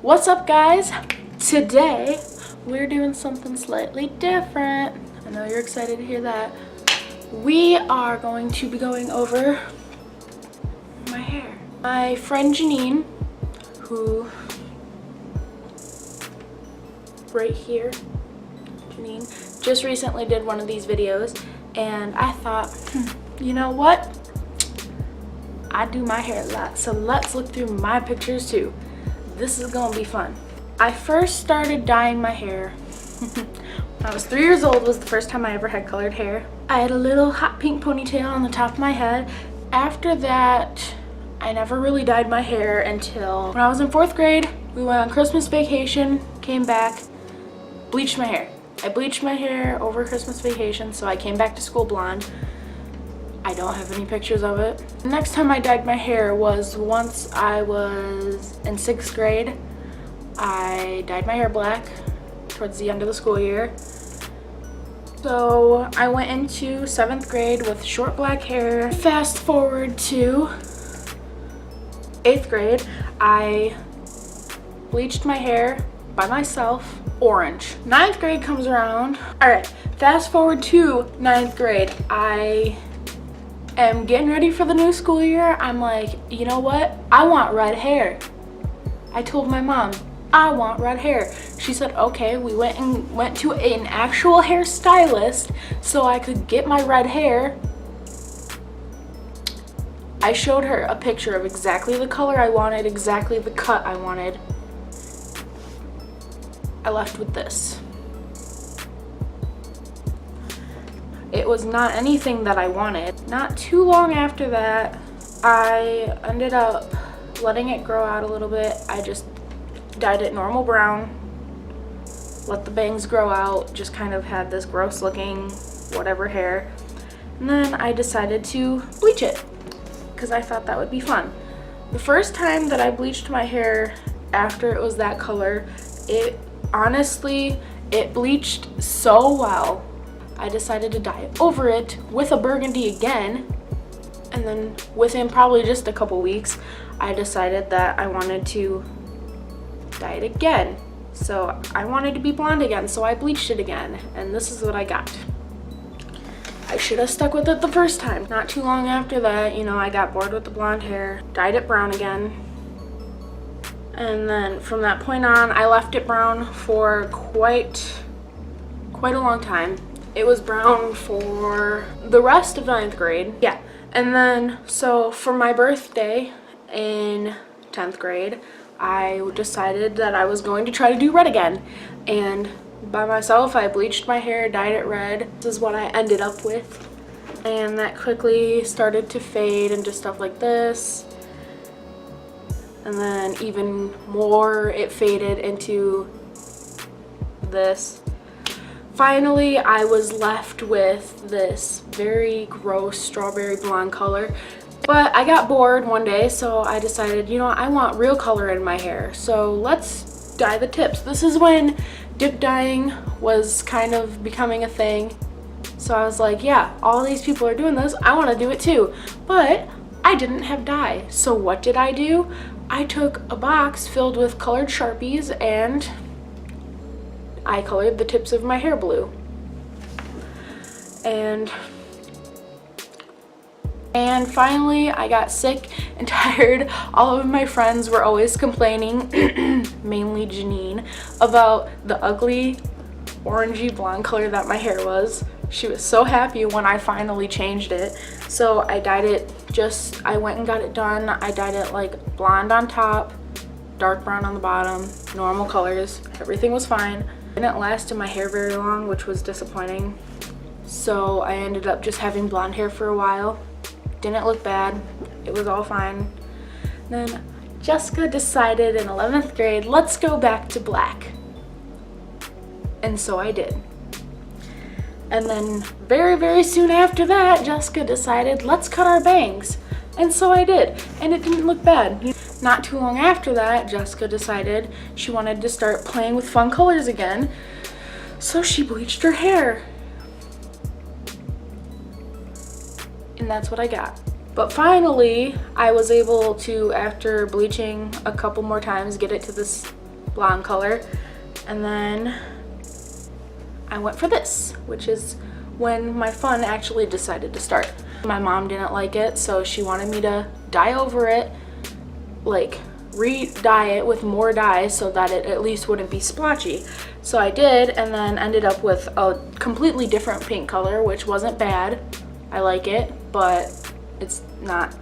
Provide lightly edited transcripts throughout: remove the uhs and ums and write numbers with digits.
What's up, guys? Today we're doing something slightly different. I know you're excited to hear that. We are going to be going over my hair. My friend Janine, who right here, Janine, just recently did one of these videos, and I thought, you know what? I do my hair a lot, so let's look through my pictures too. This is gonna be fun. I first started dyeing my hair when I was 3 years old. Was the first time I ever had colored hair. I had a little hot pink ponytail on the top of my head. After that, I never really dyed my hair until when I was in 4th grade. We went on Christmas vacation, came back, bleached my hair. I bleached my hair over Christmas vacation, so I came back to school blonde. I don't have any pictures of it. The next time I dyed my hair was once I was in 6th grade. I dyed my hair black towards the end of the school year. So I went into 7th grade with short black hair. Fast forward to 8th grade, I bleached my hair by myself orange. 9th grade comes around. All right, fast forward to 9th grade. I am getting ready for the new school year. I'm like, you know what? I want red hair. I told my mom, I want red hair. She said, okay. We went to an actual hairstylist so I could get my red hair. I showed her a picture of exactly the color I wanted, exactly the cut I wanted. I left with this. It was not anything that I wanted. Not too long after that, I ended up letting it grow out a little bit. I just dyed it normal brown, let the bangs grow out, just kind of had this gross looking whatever hair. And then I decided to bleach it because I thought that would be fun. The first time that I bleached my hair after it was that color, it honestly, it bleached so well. I decided to dye over it with a burgundy again, and then within probably just a couple weeks, I decided that I wanted to dye it again. So I wanted to be blonde again, so I bleached it again, and this is what I got. I should have stuck with it the first time. Not too long after that, you know, I got bored with the blonde hair, dyed it brown again. And then from that point on, I left it brown for quite a long time. It was brown for the rest of 9th grade. Yeah. And then, so for my birthday in 10th grade, I decided that I was going to try to do red again. And by myself, I bleached my hair, dyed it red. This is what I ended up with. And that quickly started to fade into stuff like this. And then even more, it faded into this. Finally, I was left with this very gross strawberry blonde color, but I got bored one day, so I decided, you know, I want real color in my hair, so let's dye the tips. This is when dip dyeing was kind of becoming a thing, so I was like, yeah, all these people are doing this, I want to do it too, but I didn't have dye. So what did I do? I took a box filled with colored Sharpies and I colored the tips of my hair blue. And finally, I got sick and tired. All of my friends were always complaining, mainly Janine, about the ugly orangey blonde color that my hair was. She was so happy when I finally changed it. So I dyed it I went and got it done. I dyed it like blonde on top, dark brown on the bottom, normal colors. Everything was fine. Didn't last in my hair very long, which was disappointing. So I ended up just having blonde hair for a while. Didn't look bad. It was all fine. Then Jessica decided in 11th grade, let's go back to black. And so I did. And then very soon after that, Jessica decided, let's cut our bangs. And so I did. And it didn't look bad. Not too long after that, Jessica decided she wanted to start playing with fun colors again. So she bleached her hair. And that's what I got. But finally, I was able to, after bleaching a couple more times, get it to this blonde color. And then I went for this, which is when my fun actually decided to start. My mom didn't like it, so she wanted me to dye over it, like re-dye it with more dye so that it at least wouldn't be splotchy. So I did, and then ended up with a completely different pink color, which wasn't bad. I like it, but it's not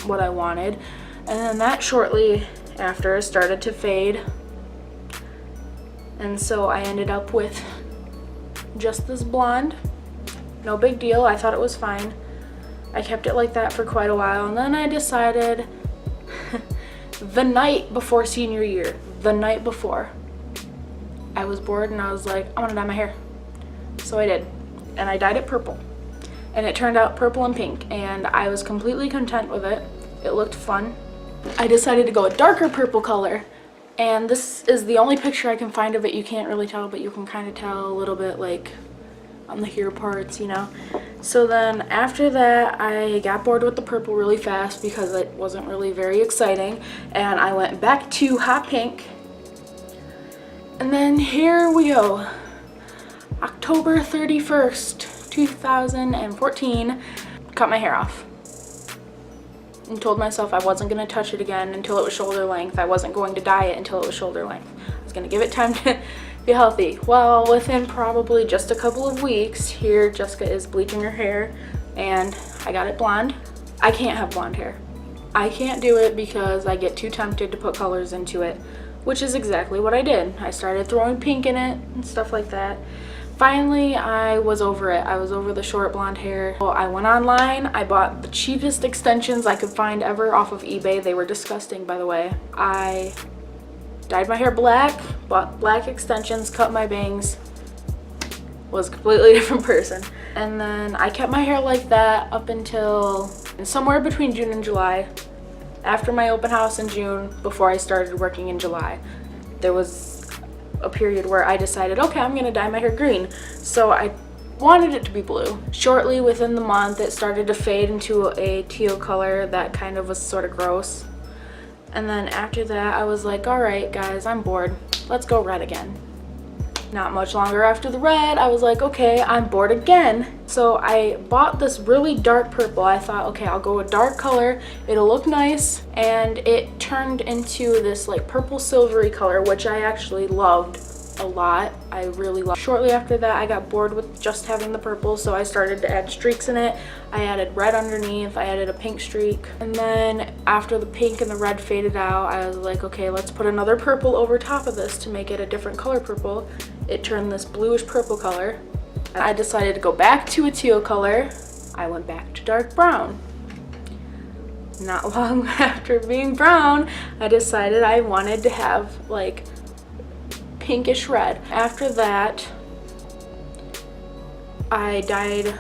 what I wanted. And then that shortly after started to fade, and so I ended up with just this blonde. No big deal, I thought it was fine. I kept it like that for quite a while, and then I decided the night before senior year, the night before, I was bored and I was like, I want to dye my hair. So I did, and I dyed it purple, and it turned out purple and pink, and I was completely content with it. It looked fun. I decided to go a darker purple color, and this is the only picture I can find of it. You can't really tell, but you can kind of tell a little bit, like on the hair parts, you know. So then after that, I got bored with the purple really fast because it wasn't really very exciting, and I went back to hot pink. And then here we go, October 31st, 2014, cut my hair off and told myself I wasn't going to touch it again until it was shoulder length. I wasn't going to dye it until it was shoulder length. I was going to give it time to be healthy. Well, within probably just a couple of weeks, here Jessica is bleaching her hair, and I got it blonde. I can't have blonde hair. I can't do it because I get too tempted to put colors into it, which is exactly what I did. I started throwing pink in it and stuff like that. Finally, I was over it. I was over the short blonde hair. So I went online. I bought the cheapest extensions I could find ever off of eBay. They were disgusting, by the way. I dyed my hair black, bought black extensions, cut my bangs, was a completely different person. And then I kept my hair like that up until somewhere between June and July. After my open house in June, before I started working in July, there was a period where I decided, okay, I'm gonna dye my hair green. So I wanted it to be blue. Shortly within the month, it started to fade into a teal color that kind of was sort of gross. And then after that, I was like, all right, guys, I'm bored. Let's go red again. Not much longer after the red, I was like, okay, I'm bored again. So I bought this really dark purple. I thought, okay, I'll go a dark color. It'll look nice. And it turned into this like purple silvery color, which I actually loved a lot. I really loved. Shortly after that, I got bored with just having the purple, so I started to add streaks in it. I added red underneath, I added a pink streak, and then after the pink and the red faded out, I was like, okay, let's put another purple over top of this to make it a different color purple. It turned this bluish purple color. I decided to go back to a teal color. I went back to dark brown. Not long after being brown, I decided I wanted to have like pinkish red. After that, I dyed,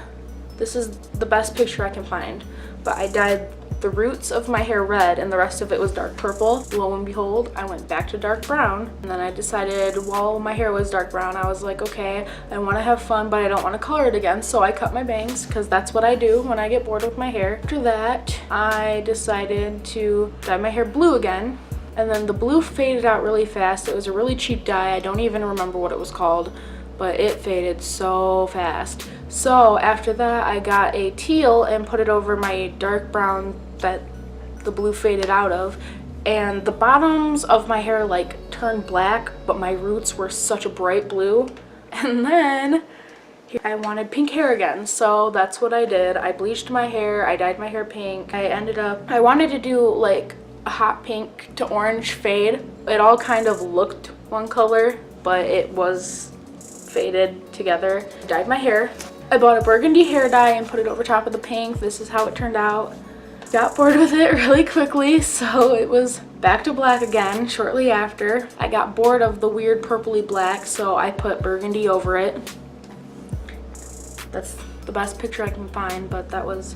this is the best picture I can find, but I dyed the roots of my hair red and the rest of it was dark purple. Lo and behold, I went back to dark brown, and then I decided while my hair was dark brown, I was like, okay, I want to have fun, but I don't want to color it again, so I cut my bangs because that's what I do when I get bored with my hair. After that, I decided to dye my hair blue again. And then the blue faded out really fast. It was a really cheap dye. I don't even remember what it was called, but it faded so fast. So after that, I got a teal and put it over my dark brown that the blue faded out of. And the bottoms of my hair like turned black, but my roots were such a bright blue. And then I wanted pink hair again, so that's what I did. I bleached my hair, I dyed my hair pink. I wanted to do like a hot pink to orange fade. It all kind of looked one color, but it was faded together. I dyed my hair. I bought a burgundy hair dye and put it over top of the pink. This is how it turned out. Got bored with it really quickly, so it was back to black again shortly after. I got bored of the weird purpley black, so I put burgundy over it. That's the best picture I can find, but that was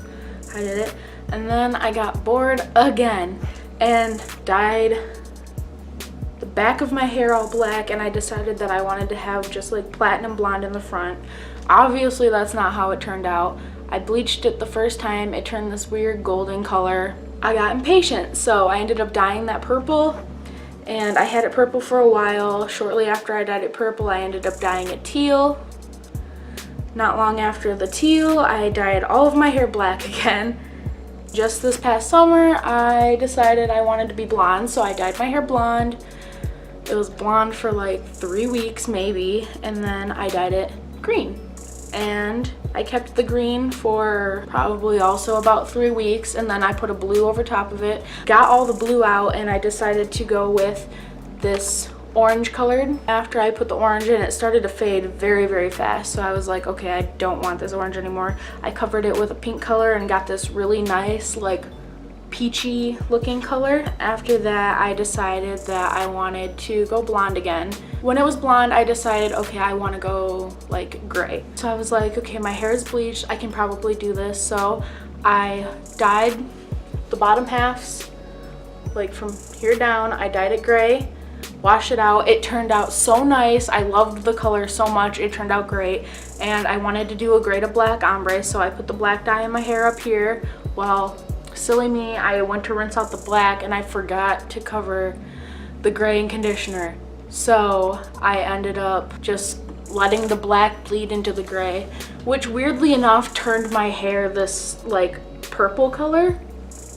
how I did it. And then I got bored again and dyed the back of my hair all black, and I decided that I wanted to have just like platinum blonde in the front. Obviously that's not how it turned out. I bleached it the first time, it turned this weird golden color. I got impatient, so I ended up dyeing that purple, And I had it purple for a while. Shortly after I dyed it purple, I ended up dyeing it teal. Not long after the teal, I dyed all of my hair black again. Just this past summer, I decided I wanted to be blonde, so I dyed my hair blonde. It was blonde for like 3 weeks maybe, and then I dyed it green. And I kept the green for probably also about 3 weeks, and then I put a blue over top of it. Got all the blue out, and I decided to go with this orange colored. After I put the orange in, it started to fade very, very fast, so I was like, okay, I don't want this orange anymore. I covered it with a pink color and got this really nice, like, peachy looking color. After that, I decided that I wanted to go blonde again. When it was blonde, I decided, okay, I want to go like gray. So I was like, okay, my hair is bleached, I can probably do this. So I dyed the bottom halves, like from here down. I dyed it gray, washed it out. It turned out so nice. I loved the color so much. It turned out great. And I wanted to do a gray to black ombre, so I put the black dye in my hair up here. Well, silly me, I went to rinse out the black and I forgot to cover the gray in conditioner. So I ended up just letting the black bleed into the gray, which weirdly enough turned my hair this like purple color.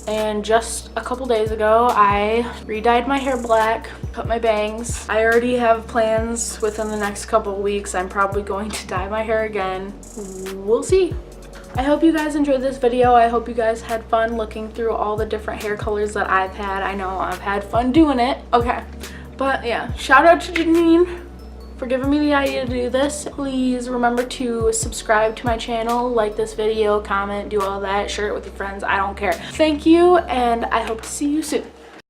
And just a couple days ago, I re-dyed my hair black, cut my bangs. I already have plans within the next couple of weeks. I'm probably going to dye my hair again. We'll see. I hope you guys enjoyed this video. I hope you guys had fun looking through all the different hair colors that I've had. I know I've had fun doing it. Okay, but yeah, shout out to Janine for giving me the idea to do this. Please remember to subscribe to my channel, like this video, comment, do all that, share it with your friends. I don't care. Thank you, and I hope to see you soon.